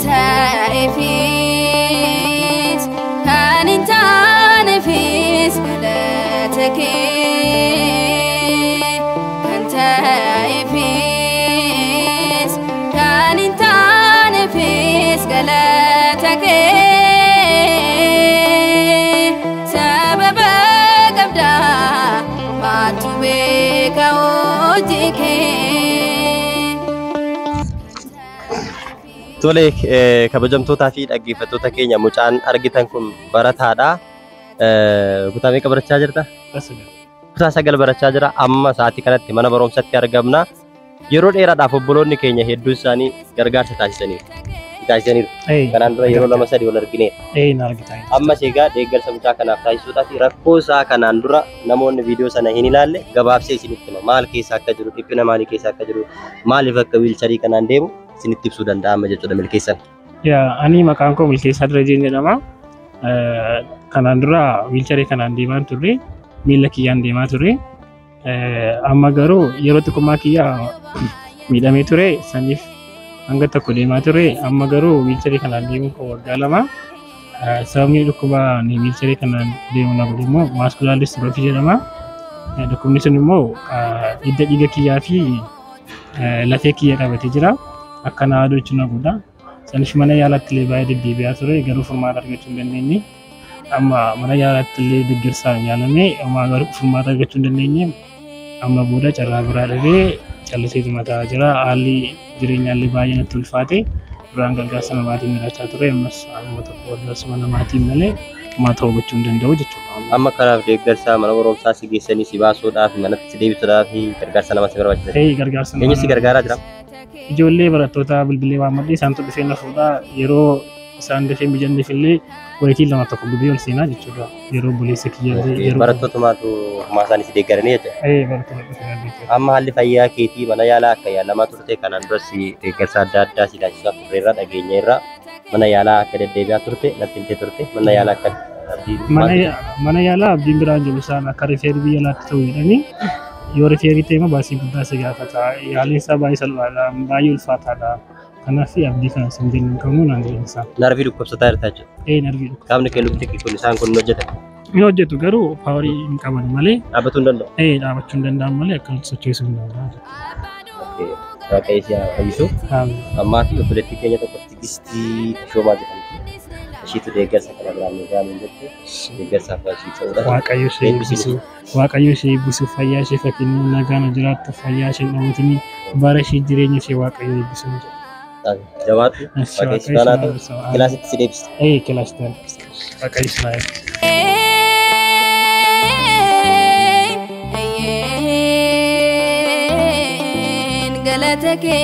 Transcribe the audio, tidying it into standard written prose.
taifis kanin tanifis galatake kan taifis kanin tanifis galatake sababa qabda matube kaojike Tole kabajamtoota fi dhaggeeffattoota keenya mucaan argitan kun barataadha. Kutaa meeqa barachaa jirta? Kutaa 9 barachaa jira. Amma sa'aatii kanatti mana barumsaatti argamna. Yeroo dheeraadhaaf obboloonni keenya hedduun isaanii gargaarsa taasisaniiru. Kanaan dura yeroo 2-3 wal argineera. Ammas egaa deeggarsa mucaa kanaaf taasisuudhaaf rakkoo isaa kanaan dura namoonni viidiyoo sana hin ilaalle gabaabsee isinitti hima. Maal keessa akka jiru, dhiphina maalii keessa akka jiru, maaliif akka wiilcharii kanaan deemu isinitti ibsuu danda'ama jechuudha milkeessan. Ani maqaan koo Milkeessaa Dirajeen jedhama. Kanaan dura wiilcharii kanaan deemaa turre, miila kiyyaan deemaa turre. Amma garuu yeroo xiqqummaa kiyyaa miidhamee ture saniif hanga tokko deemaa ture. Amma garuu wiilcharii kanaan deemuun koo waggaa 2. Sababni dhukkuba wiilcharii kanaan deemu na godhe immoo maaskuulaar distiroofi jedhama. Dhukkubni sun immoo hidda dhiiga kiyyaa fi lafee kiyya qabatee jira. Akkana aduu jechuun godha. Sanis mana yaalaatti illee baay'ee deddeebi'aa ture garuu furmaata argachuu hin dandeenye. Amma mana yaalaatti illee deeggarsaan yaalamee amma garuu furmaata argachuu hin dandeenye. Amma booda carraa biraa dhabee calliseetu mataa jira. Haalli jireenyaa illee baay'ee natti ulfaate. Duraan gargaarsa namaatiin jiraachaa ture. Ammas haaluma tokko gargaarsa namaatiin malee homaa ta'uu gochuu hin danda'u jechuudha. Amma kanaaf deeggarsa mana barumsaa si geessanii si baasuudhaaf manatti si deebisuudhaaf gargaarsa nama si barbaachisa. Gargaarsa nama. Eenyu si gargaaraa jira? Ijoollee barattoota bilbilee waammadhee isaantu dhufee na fuudhaa yeroo isaan dafee mijanneef illee wayitii 2 gudee ol seenaa jechuudha. Yeroo buleessa kiyyaa barattoota maatu homaa isaanii si deeggaranii jechuudha. Barattoota. Amma haalli fayyaa keetii mana yaalaa akka yaalamaa turte kanaan duras deeggarsa adda addaa si taasisaa turreerra dhageenya irraa mana yaalaa akka deddeebi'aa turte natti himtee turte mana yaalaa akka mana yaalaa abdiin biraan jiru isaan akka rifeerii biyya alaatti ta'uu jedhanii yoo rifeerii ta'e baasii guddaa si gaafata. Yaaliin isaa baay'ee salphaadha, baay'ee ulfaataadha. Kanaaf abdii kana sin jennu kamuu naan jireenya isaa. Narvii dhukkubsataa jirta jechuudha. Narvii dhukkubsataa. Qaamni kee lukti kun isaan kun hojjetan. Inni hojjetu garuu paawarii hin qaban malee. Dhaabbachuu hin danda'u. Dhaabbachuu hin danda'an malee akka sochoosuu hin danda'an. Waaqayyo si haa fayyisu. Ammaa fi obboleettii keenya tokko Tigistii Shoomaa jedhamti. Ishiitu deeggarsa kana biraan nu gaamin jette deeggarsaaf ishii ta'uudha. Waaqayyo ishee eebbisu fayyaa ishee fakkiin nagaan jiraattu fayyaa ishee dhamuutiin bara ishee jireenya ishee waaqayyo eebbisu. Jawaatu waaqayyo si faana ta'u kilaasitti si deebista. Kilaasitti deebista. Waaqayyo si faana. Galatake